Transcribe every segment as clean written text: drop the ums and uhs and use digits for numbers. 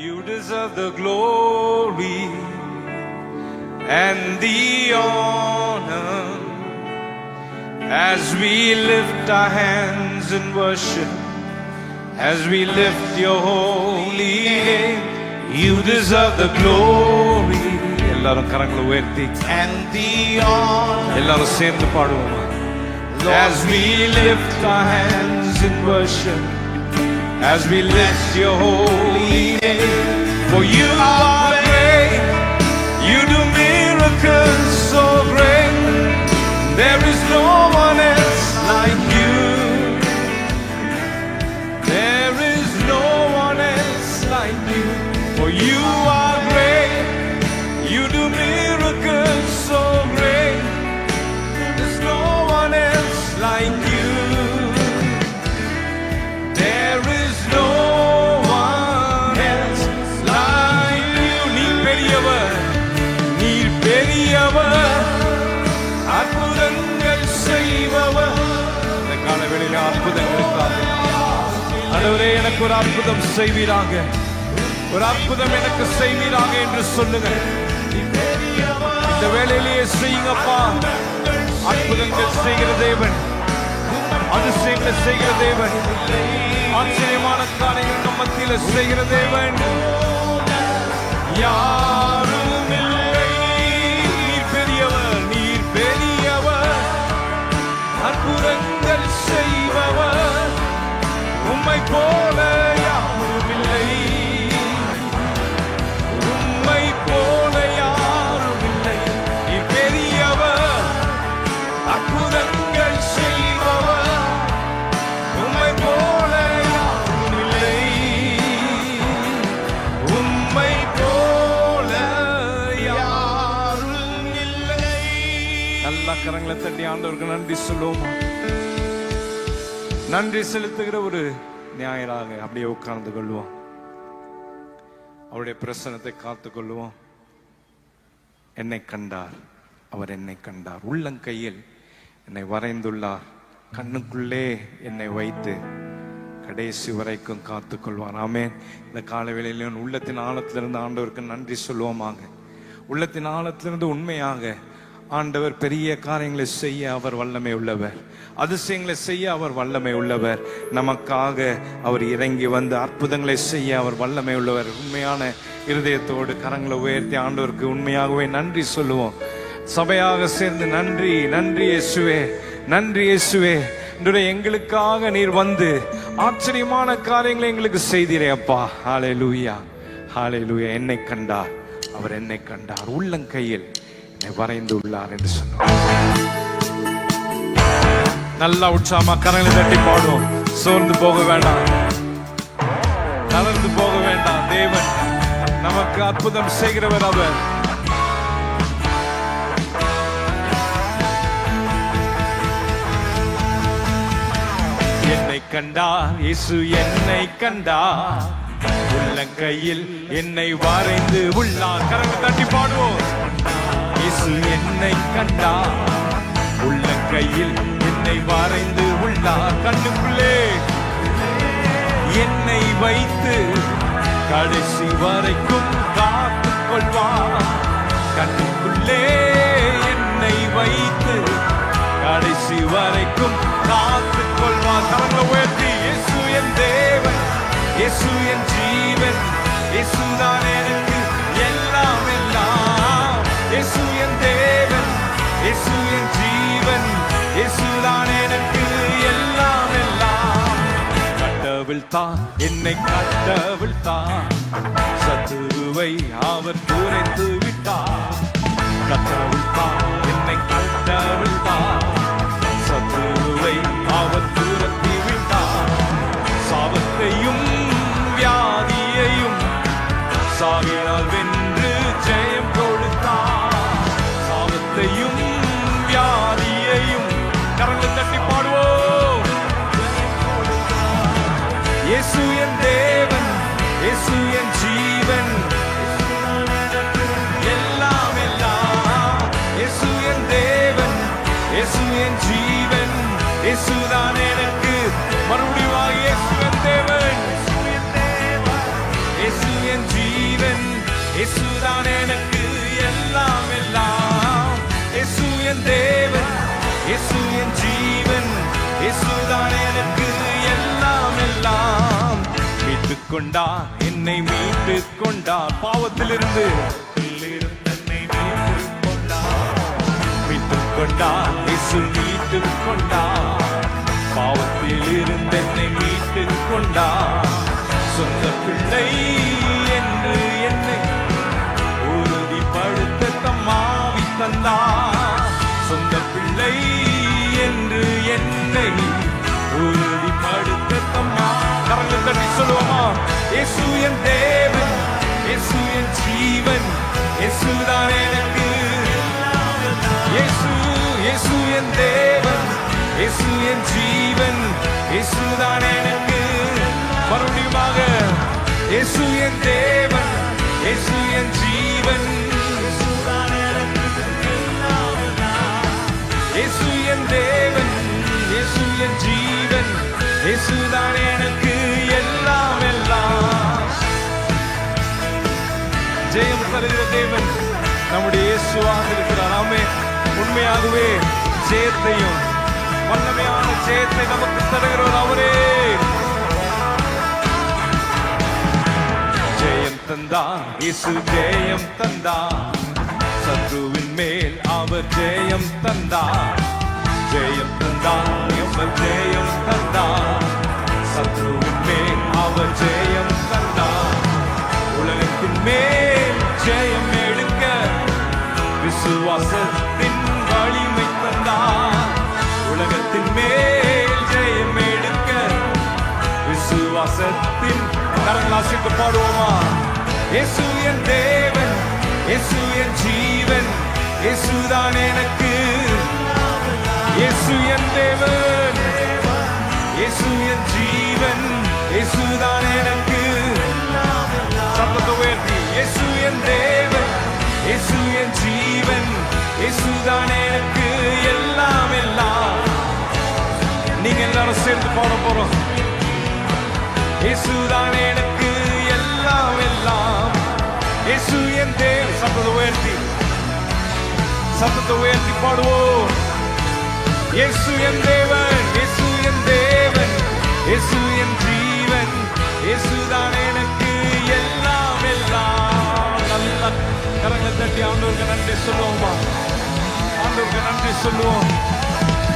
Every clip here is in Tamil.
You deserve the glory and the honor as we lift our hands in worship, as we lift your holy name. You deserve the glory. எல்லாரும் கரங்களை உயர்த்தி and the honor. எல்லாரும் சேர்ந்து பாடுவோம். As we lift our hands in worship, as we lift your holy name. For you are great, you do miracles so great. There is no one else like you. There is no one else like you. For you are great, you do miracles so great. There's no one else like you. There is no one else like you. நீர் பெரியவர், நீர் பெரியவர், அற்புதங்கள் செய்பவர். இந்த காலவெளியில அற்புதங்களுக்காக ஆண்டவரே எனக்கு ஒரு அற்புதம் செய்வீராக, ஒரு அற்புதம் எனக்கு செய்வீராக என்று சொல்லுங்க. இந்த வேளையிலேயே செய்யுங்கப்பா. அற்புதங்கள் செய்கிற தேவன், அதிசயங்களை செய்கிற தேவன், ஆச்சரியமான காரியங்கள் நம் மத்தியில செய்கிற தேவன் யாரும் இல்லை. நீர் பெரியவர், நீர் பெரியவர், அற்புதங்கள் செய்பவர், உம்மை போல யாரும் இல்லை, உம்மை போல யாரும் இல்லை. நீர் பெரியவர், அற்புதங்கள் செய்பவர், உம்மை போல யாரும் இல்லை, உம்மை போல யாரும் இல்லை. நல்ல கரங்களை தட்டி ஆண்டவருக்கு நன்றி சொல்லுவோம். நன்றி செலுத்துகிற ஒரு ஞாயிறாக அப்படியே உட்கார்ந்து கொள்வோம். அவருடைய பிரசன்னத்தை காத்து கொள்வோம். என்னை கண்டார், அவர் என்னை கண்டார், உள்ளங்கையில் என்னை வரைந்துள்ளார், கண்ணுக்குள்ளே என்னை வைத்து கடைசி வரைக்கும் காத்து கொள்வார். ஆமென். இந்த காலவேளையிலும் உள்ளத்தின் ஆழத்திலிருந்து ஆண்டவருக்கு நன்றி சொல்லுவோமாக. உள்ளத்தின் ஆழத்திலிருந்து உண்மையாக ஆண்டவர் பெரிய காரியங்களை செய்ய அவர் வல்லமை உள்ளவர், அதிசயங்களை செய்ய அவர் வல்லமை உள்ளவர், நமக்காக அவர் இறங்கி வந்து அற்புதங்களை செய்ய அவர் வல்லமை உள்ளவர். உண்மையான இருதயத்தோடு கரங்களை உயர்த்தி ஆண்டவருக்கு உண்மையாகவே நன்றி சொல்லுவோம். சபையாக சேர்ந்து நன்றி, நன்றி இயேசுவே, நன்றி இயேசுவே. இன்றைய எங்களுக்காக நீர் வந்து ஆச்சரியமான காரியங்களை எங்களுக்கு செய்தீரே அப்பா. ஹல்லேலூயா, ஹல்லேலூயா. என்னை கண்டார், அவர் என்னை கண்டார், உள்ளங்கையில் என்னை வரைந்து உள்ளார் என்று சொன்னார். நல்லா உற்சாகமா கரங்களை தட்டி பாடுவோம். சோர்ந்து போக வேண்டாம், தளர்ந்து போக வேண்டாம். தேவன் நமக்கு அற்புதம் செய்கிறவர் அவர். என்னை கண்டார் இயேசு, என்னை கண்டார், உள்ளங்கையில் என்னை வரைந்து உள்ளார். கரங்களை தட்டி பாடுவோம். இயேசு என்னை கண்டார், உள்ளங்கையில் என்னை வரைந்து உள்ளார், கண்ணுக்குள்ளே என்னை வைத்து கடைசி வரைக்கும் காத்துக் கொள்வார், கண்ணுக்குள்ளே என்னை வைத்து கடைசி வரைக்கும் காத்துக் கொள்வார். கரங்களை உயர்த்தி இயேசு என் தேவன், இயேசு என் ஜீவன், இயேசுதான் எனக்கு எல்லாம் எல்லாம். இயேசு என் தேவன், இயேசு என் ஜீவன், இயேசுதான் எனக்கு எல்லாம் எல்லாம். கட்டவிழ்த்தான் என்னை, கட்டவிழ்த்தான் சத்துருவை அவர் குறைத்து விட்டார். கட்டவிழ்த்தான் என்னை, கட்டவிழ்த்தான் சத்துருவை அவர் துரத்தி விட்டார். சாபத்தையும் வியாதியையும் சாவினால் வென்று ஜெயம் கொடுத்தார். சாபத்தையும் வியாதியையும் கரங்களை தட்டி பாடுவோம். இயேசு என் தேவன், இயேசு என் ஜீவன், எல்லாம் எல்லாம். கொண்டார், என்னை மீட்டு கொண்டார். பாவத்திலிருந்து என்னை மீட்டு கொண்டார், இயேசு மீட்டு கொண்டார். பாவத்தில் இருந்து என்னை மீட்டு கொண்டார். சொந்த பிள்ளை என்று என்னை உறுதிப்படுத்த தம்மாவி தந்தார். சொந்த பிள்ளை என்று என்னை உறுதிப்படுத்த தம்மா. கரங்கள் தட்டி சொல்லுவோமா? இயேசு என் தேவன், இயேசு என் ஜீவன், இயேசுதான் எனக்கு. இயேசு இயேசு என் தேவன், இயேசு என் ஜீவன், இயேசுதான் எனக்கு. மறுபடியுமாக இயேசு என் தேவன், இயேசு என் ஜீவன், இயேசு என் தேவன், இயேசு என் ஜீவன், இயேசுதான் எனக்கு எல்லாம் எல்லாம். ஜெயம் தருகிற தேவன் நம்முடைய இயேசுவாக இருக்கிறார். ஆமென். உண்மையாகவே ஜெயத்தையும் வல்லமையான ஜெயத்தை நமக்கு தருகிறவர் அவரே. ஜெயம் தந்தா இயேசு, ஜெயம் தந்தா. சத்ருவின் மேல் அவர் ஜெயம் தந்தா. ஜெயம் தந்தா, அவர் ஜெயம் தந்தா. சத்ருவின் மேல் அவர் ஜெயம் தந்தா. உலகத்தின் மேல் ஜெயம் எடுக்க விசுவாசத்தின் வலிமை தந்தா. உலகத்தின் மேல் ஜெயம் எடுக்க விசுவாசத்தின். கரங்களாசித்து பாடுவோமா? இயேசு என் தேவன், இயேசு என் ஜீவன், இயேசுதான் எனக்கு. இயேசு என் தேவன், இயேசு என் ஜீவன், இயேசுதான் எனக்கு. சத்தத்தை உயர்த்தி இயேசு என் தேவன், இயேசு என் ஜீவன், இயேசுதான் எனக்கு எல்லாம் எல்லாம். நீங்க எல்லாரும் சேர்ந்து பாட போறோம். இயேசுதான் எனக்கு எல்லாம் எல்லாம். இயேசு என் தேவன். சத்தத்தை உயர்த்தி, சத்தத்தை உயர்த்தி பாடுவோம். இயேசு என் தேவன், இயேசு என் தேவன், இயேசு என் ஜீவன், இயேசுதான் எனக்கு எல்லாம் எல்லாம். நல்ல கரங்களை தட்டி ஆண்டவருக்கு நன்றி சொல்லுவோமா? ஆண்டவருக்கு நன்றி சொல்லுவோம்.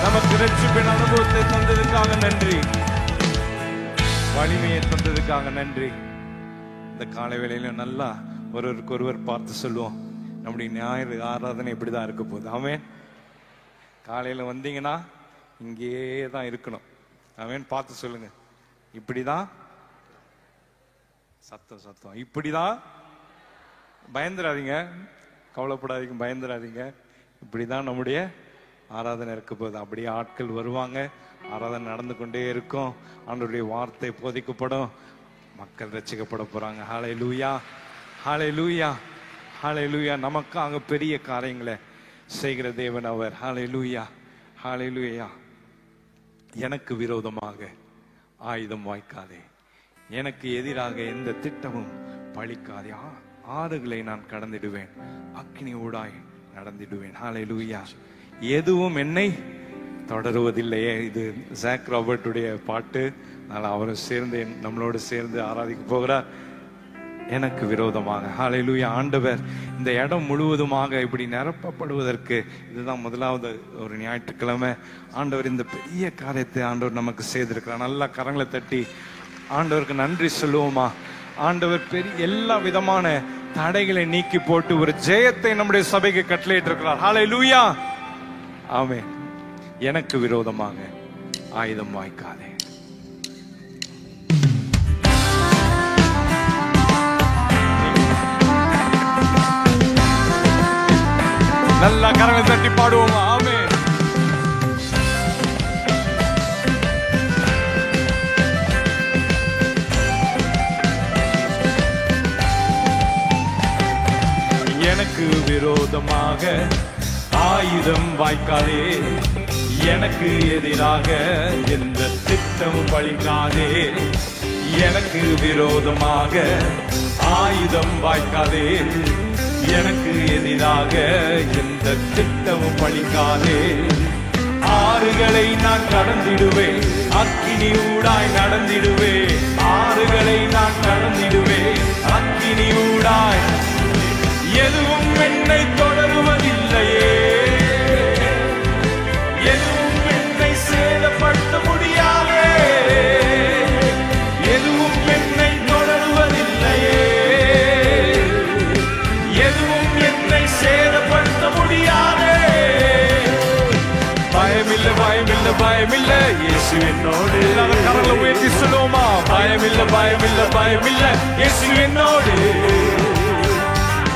நமக்கு ரட்சிப்பின் அனுபவத்தை தந்ததுக்காக நன்றி, வலிமையை தந்ததுக்காக நன்றி. இந்த காலை வேளையில நல்லா ஒருவருக்கு ஒருவர் பார்த்து சொல்லுவோம், நம்முடைய ஞாயிறு ஆராதனை இப்படிதான் இருக்க போகுது. ஆமென். காலையில வந்தீங்கன்னா இங்கேயே தான் இருக்கணும். ஆமென். பார்த்து சொல்லுங்க, இப்படிதான். சத்தம் சத்தம் இப்படிதான். பயந்துராதீங்க, கவலைப்படாதீங்க, பயந்துராதீங்க. இப்படிதான் நம்முடைய ஆராதனை இருக்க போகுது. அப்படியே ஆட்கள் வருவாங்க, ஆராதனை நடந்து கொண்டே இருக்கும். ஆண்டவருடைய வார்த்தை போதிக்கப்படும், மக்கள் ரட்சிக்கப்பட போறாங்க. ஹல்லேலூயா, ஹல்லேலூயா, ஹல்லேலூயா. நமக்காக பெரிய காரியங்களை செய்கிற தேவன் அவர். ஹல்லேலூயா, ஹல்லேலூயா. எனக்கு விரோதமாக ஆயுதம் வாய்க்காதே, எனக்கு எதிராக எந்த திட்டமும் பழிக்காதே. ஆறுகளை நான் கடந்திடுவேன், அக்கினி ஊடாய் நடந்திடுவேன். ஹல்லேலூயா. எதுவும் என்னை தொடருவதில்லையே. இது ஜாக் ராபர்ட்டுடைய பாட்டு. அதனால அவரும் சேர்ந்து நம்மளோடு சேர்ந்து ஆராதிக்க போகிறார். எனக்கு விரோதமாக. ஹல்லேலூயா. ஆண்டவர் இந்த இடம் முழுவதுமாக இப்படி நிரப்பப்படுவதற்கு இதுதான் முதலாவது ஒரு ஞாயிற்றுக்கிழமை. ஆண்டவர் இந்த பெரிய காரியத்தை ஆண்டவர் நமக்கு செய்திருக்கிறார். நல்லா கரங்களை தட்டி ஆண்டவருக்கு நன்றி சொல்லுவோமா? ஆண்டவர் பெரிய எல்லா விதமான தடைகளை நீக்கி போட்டு ஒரு ஜெயத்தை நம்முடைய சபைக்கு கட்டளையிட்டு இருக்கிறார். ஹல்லேலூயா. ஆமென். எனக்கு விரோதமாக ஆயுதம் வாய்க்காதே. நல்லா கரங்களை தட்டி பாடுவோமா? ஆமென். எனக்கு விரோதமாக ஆயுதம் வாய்க்காதே, எனக்கு எதிராக எந்த திட்டம் பழிக்காதே. எனக்கு விரோதமாக ஆயுதம் வாய்க்காதே, எனக்கு எதிராக எந்த திட்டமும் பழிக்காதே. ஆறுகளை நான் கடந்திடுவேன், அக்கினி ஊடாய் நடந்திடுவேன். ஆறு பாடுகளை நான் கடந்திடுவேன். அக்கினி ஊடாய் எதுவும் என்னை தொடருவதில்லையே, எதுவும் என்னை சேதப்படுத்த முடியாதே, எதுவும் என்னை தொடருவதில்லையே, எதுவும் என்னை சேதப்படுத்த முடியாதே. பயமில்லை பயமில்லை பயமில்லை, இயேசு என்னோடு. கரங்களை உயர்த்தி சொல்லுவோமா? பயமில்லை பயமில்லை பயமில்லை, இயேசு என்னோடு.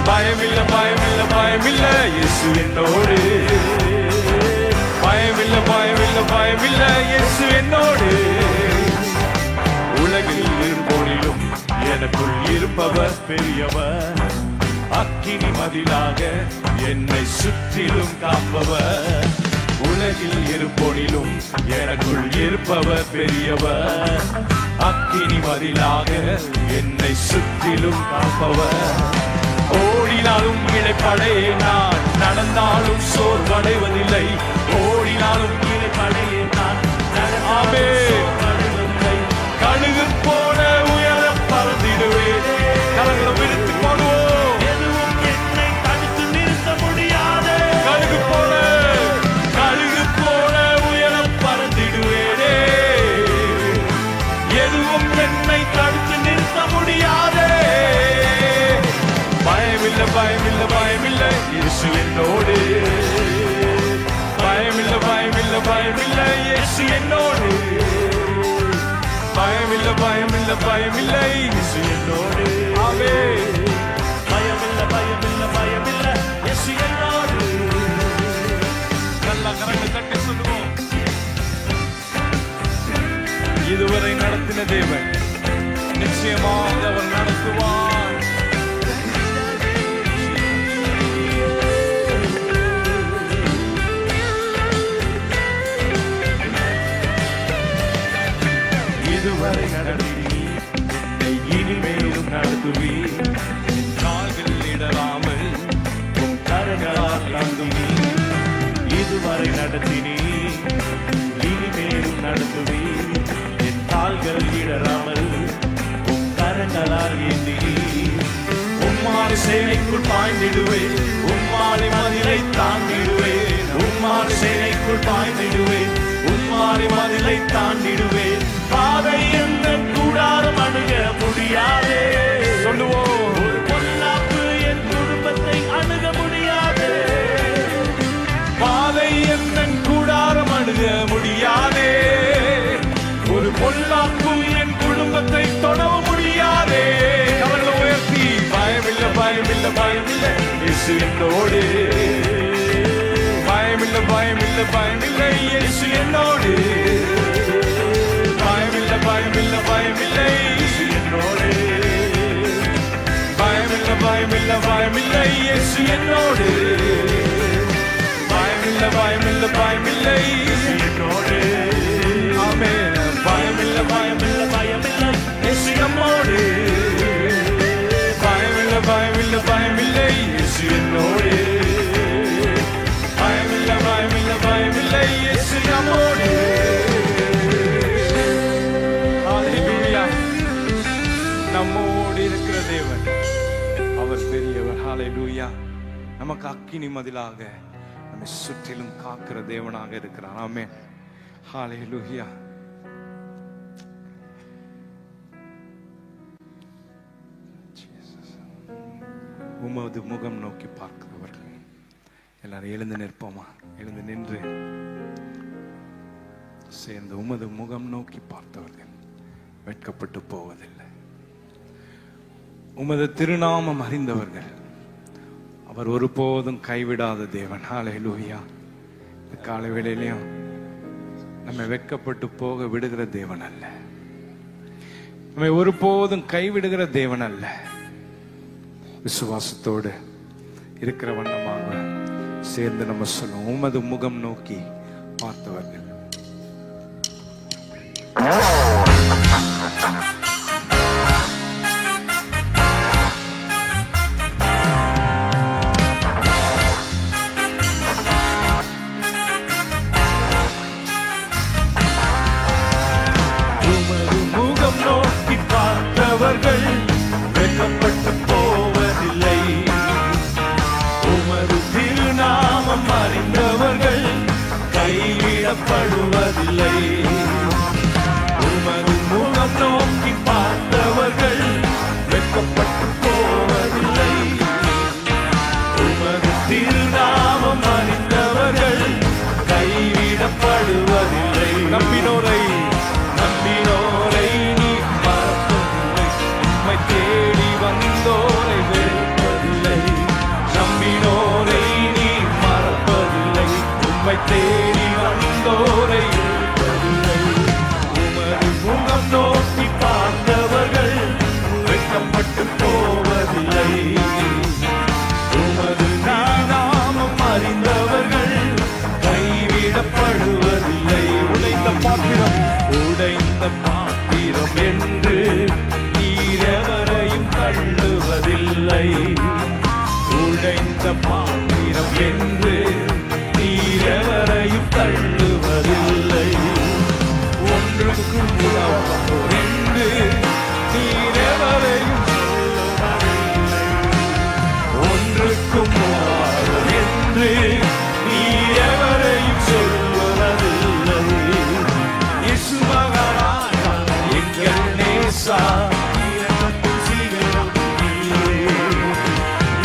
பயமில்லை பயமில்லை பயமில்லை, இயேசு என்னோடு. பயமில்லை பயமில்லை பயமில்லை, இயேசு என்னோடு. உலகில் இருப்போரிலும் எனக்குள் இருப்பவர் பெரியவர். அக்கினி மதிலாக என்னை சுற்றிலும் காப்பவர். உலகில் இருப்போரிலும் எனக்குள் இருப்பவர் பெரியவர். அக்கினி மதிலாக என்னை சுற்றிலும் காப்பவர். ஓடினாலும் இழைப்படையே நான், நடந்தாலும் சோர்வடைவதில்லை. ஓடினாலும் இழைப்படையே நான், நடந்தாலும் கழுகு போல உயர பறந்திடுவேன். கரங்களை விரித்து போடுவோம். எதுவும் என்னை தடுத்து நிறுத்த முடியாது. கழுகு போல உயர பறந்திடுவேனே. எதுவும் என்னை தடுத்து நிறுத்த முடியாதே. பயமில்லை பயமில்லை பயமில்லை, இயேசு என்னோடு. பயமில்லை பயமில்லை பயமில்லை, இயேசு என்னோடு. பயமில்லை பயமில்லை பயமில்லை, இயேசு என்னோடு. ஆமென். பயமில்லை பயமில்லை பயமில்லை, இயேசு என்னோடு. நல்லா கரங்களை தட்டி சொல்லுவோம். இதுவரை நடத்தின தேவன் நிச்சயமாக அவர் நடத்துவார். இதுவரை நடத்தி இனிமேலும் நடத்துவி. கால்கள் இடராமல் உன் கரங்களால் தாங்குவி. இதுவரை நடத்தினி இனிமேலும் நடத்துவி. என் கால்கள் இடராமல் உன் கரங்களால் ஏந்தி. உம்மாறு சேனைக்குள் பாய்ந்திடுவேன். உம்மாறு மதிலை தாண்டிடுவேன். உம்மாறு சேனைக்குள் பாய்ந்திடுவேன். உம்மாறு மதிலை தாண்டிடுவேன். பாதை எந்த கூடாரம் அணுக முடியாதே. சொல்லுவோம். ஒரு பொல்லாப்பு என் குடும்பத்தை அணுக முடியாதே. பாதை எந்த கூடாரம் அணுக முடியாதே. ஒரு பொல்லாப்பு என் குடும்பத்தை தொடர முடியாதே. கரங்களை உயர்த்தி பயமில்லை பயமில்லை பயமில்லை, இயேசு என்னோடு. பயமில்லை பயமில்லை பயமில்லை, இயேசு என்னோடு. பயமில்லை பயமில்லை பயமில்லை, இயேசு என்னோடு. பயமில்லை பயமில்லை பயமில்லை, இயேசு என்னோடு. பயமில்லை பயமில்லை பயமில்லை, இயேசு என்னோடு. ஆமென். பயமில்லை பயமில்லை பயமில்லை, இயேசு நம்மோடு. பயமில்லை பயமில்லை பயமில்லை, இயேசு என்னோடு. பயமில்லை பயமில்லை பயமில்லை, இயேசு நம்மோடு. ஹல்லேலூயா. நம்மோடு இருக்கிற தேவன் அவர் பெரியவர். ஹல்லேலூயா. நமக்கு அக்கினி மதிலாக நம்மை சுற்றிலும் காக்கிற தேவனாக இருக்கிறார். ஆமென். ஹல்லேலூயா. உமது முகம் நோக்கி பார்க்கிறவர்கள் எல்லாரும் எழுந்து நிற்போமா? எழுந்து நின்று சேர்ந்து உமது முகம் நோக்கி பார்த்தவர்கள் வெட்கப்பட்டு போவதில்லை. உமது திருநாமம் அறிந்தவர்கள் அவர் ஒருபோதும் கைவிடாத தேவன். ஹல்லேலூயா. இந்த காலை வேளையிலையும் நம்மை வெட்கப்பட்டு போக விடுகிற தேவன் அல்ல. நம்மை ஒருபோதும் கைவிடுகிற தேவன் அல்ல. விசுவாசத்தோடு இருக்கிற வண்ணமாக சேர்ந்து நம்ம சொல்லுவோம். உமது முகம் நோக்கி பார்த்தவர்கள். உமது முகம் நோக்கி பார்த்தவர்கள் தேடி வந்தோரை விடுவதில்லை. உமது முகம் நோக்கி பார்த்தவர்கள் வெட்கப்பட்டு போவதில்லை. உமது நாமம் அறிந்தவர்கள் கைவிடப்படுவதில்லை. உடைந்த பாத்திரம் என்று நீரெவரையும் தள்ளுவதில்லை. உடைந்த பாத்திரம் என்று நீரெவரையும் தள்ளுவதில்லை. ஒன்றுக்கும் உதவாதோர் என்று நீரெவரையும் சொல்லுவதில்லை. ஒன்றுக்கும் உதவாதோர் என்று நீரெவரையும் சொல்லுவதில்லை. இயேசு மகாராஜா எங்கள் நேசா, இரக்கத்தின் சிகரம் நீரே.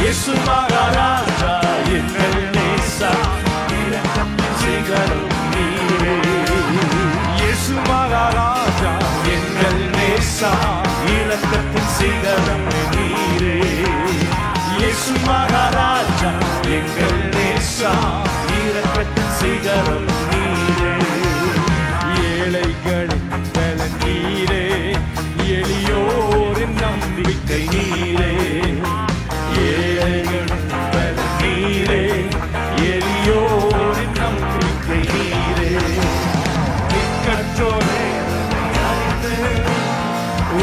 இயேசு மகாராஜா எங்கள் நேசா, இரக்கத்தின் சிகரம் நீரே. இயேசு மகாராஜா எங்கள் நேசா, இரக்கத்தின் சிகரம் நீரே. இயேசு மகாராஜா எங்கள் நேசா, இரக்கத்தின் சிகரம் நீரே. ஏழைகளின் பலன் நீரே, எளியோரின் நம்பிக்கை நீரே. ஏழைகளின் பலன் நீரே, எளியோரின் நம்பிக்கை நீரே. திக்கற்றோரை அறிந்து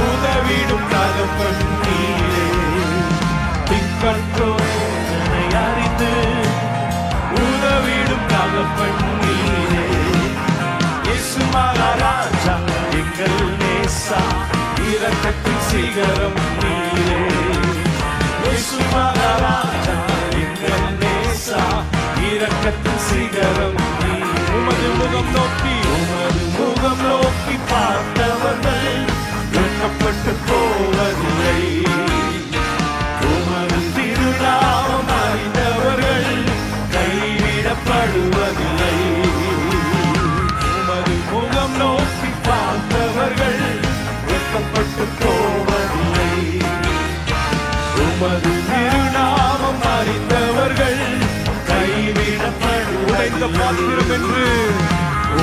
உதவிடும் தகப்பன் நீரே. திக்கற்றோரை அறிந்து உதவிடும் தகப்பன் நீரே. இயேசு மகாராஜா எங்கள் நேசா, இரக்கத்தின் சிகரம் நீரே. இயேசு மகாராஜா எங்கள் நேசா, இரக்கத்தின் சிகரம் நீரே. உமது முகம் நோக்கி பார்த்தவர்கள் வெட்கப்பட்டு போவதில்லை. உமது திருநாமம் அறிந்தவர்கள் கைவிடப்படுவதில்லை. உமது முகம் நோக்கி பார்த்தவர்கள் வெட்கப்பட்டு போவதில்லை. உமது திருநாமம் அறிந்தவர்கள் கைவிடப்படு. உடைந்த பாத்திரம் என்று,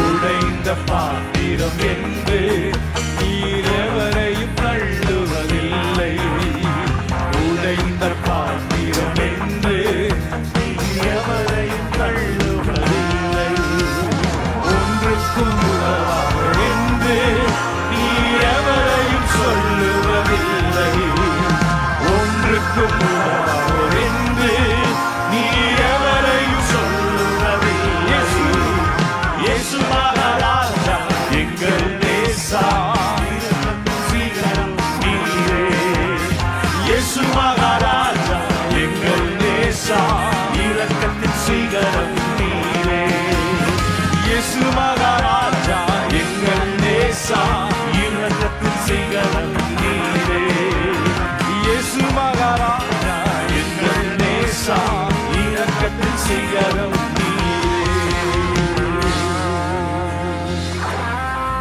உடைந்த பாத்திரம் என்று நீரெவரையும் தள்ளுவதில்லை. உடைந்த பாத்திரம் என்று நீரெவரையும் தள்ளுவதில்லை. ஒன்றுக்கும் உதவாதோர் என்று நீரெவரையும் சொல்லுவதில்லை. ஒன்றுக்கும் உதவாதோர் என்று நீரெவரையும் சொல்லுவதில்லை. இயேசு மகாராஜா எங்கள் நேசா, இரக்கத்தின் சிகரம் நீரே. இயேசு மகாராஜா எங்கள் நேசா, இரக்கத்தின் சிகரம் நீரே. இயேசு மகாராஜா எங்கள் நேசா, இரக்கத்தின் சிகரம் நீரே. இயேசு மகாராஜா எங்கள் நேசா, இரக்கத்தின் சிகரம் நீரே.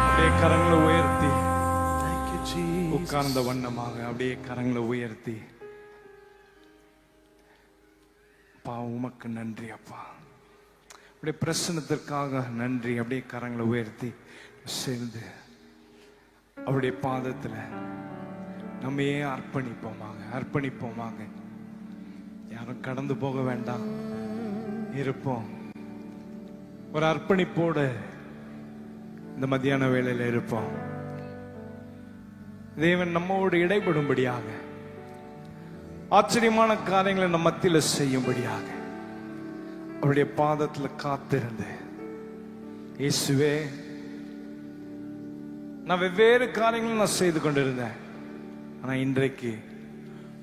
அப்படியே கரங்களை உயர்த்தி உட்கார்ந்த வண்ணமாக அப்படியே கரங்களை உயர்த்தி, அப்பா உமக்கு நன்றி அப்பா, அப்படியே பிரசன்னத்திற்காக நன்றி. அப்படியே கரங்களை உயர்த்தி சேர்ந்து அவருடைய பாதத்துல நம்மையே அர்ப்பணிப்போமாக. யாரும் கடந்து போக வேண்டாம், இருப்போம். ஒரு அர்ப்பணிப்போடு இந்த மத்தியான வேளையில இருப்போம். தேவன் நம்மோடு இடைபடும்படியாக, ஆச்சரியமான காரியங்களை நம்ம மத்தியில செய்யும்படியாக அவருடைய பாதத்துல காத்திருந்து, இயேசுவே நான் வெவ்வேறு காரியங்களும் நான் செய்து கொண்டிருந்தேன், ஆனா இன்றைக்கு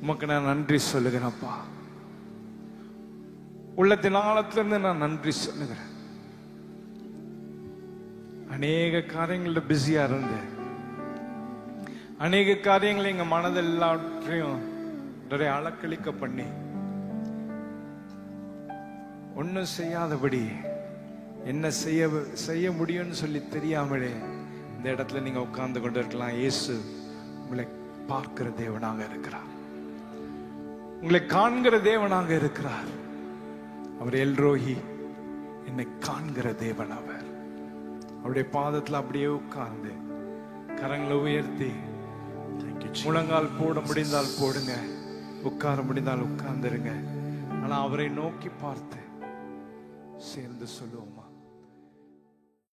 உமக்கு நான் நன்றி சொல்லுகிறேன்ப்பா. உள்ளத்தின் ஆழத்திலிருந்து நான் நன்றி சொல்லுகிறேன். அநேக காரியங்கள்ல பிஸியா இருந்து, அநேக காரியங்களை எங்க மனதெல்லாற்றையும் அலக்களிக்க பண்ணி ஒன்னும் செய்யாதபடி என்ன செய்ய முடியும்னு சொல்லி தெரியாமலே இந்த இடத்துல நீங்க உட்கார்ந்து கொண்டு இருக்கலாம். இயேசு உங்களை பார்க்கிற தேவனாக இருக்கிறார், உங்களை காண்கிற தேவனாக இருக்கிறார். அவர் எல்ரோஹி, என்னை காண்கிற தேவன் அவர். அவருடைய பாதத்துல அப்படியே உட்கார்ந்து கரங்களை உயர்த்தி முழங்கால் போட முடிந்தால் போடுங்க, உட்கார முடிந்தால் உட்கார்ந்துருங்க. ஆனா அவரை நோக்கி பார்த்து சேர்ந்து சொல்லுவோமா?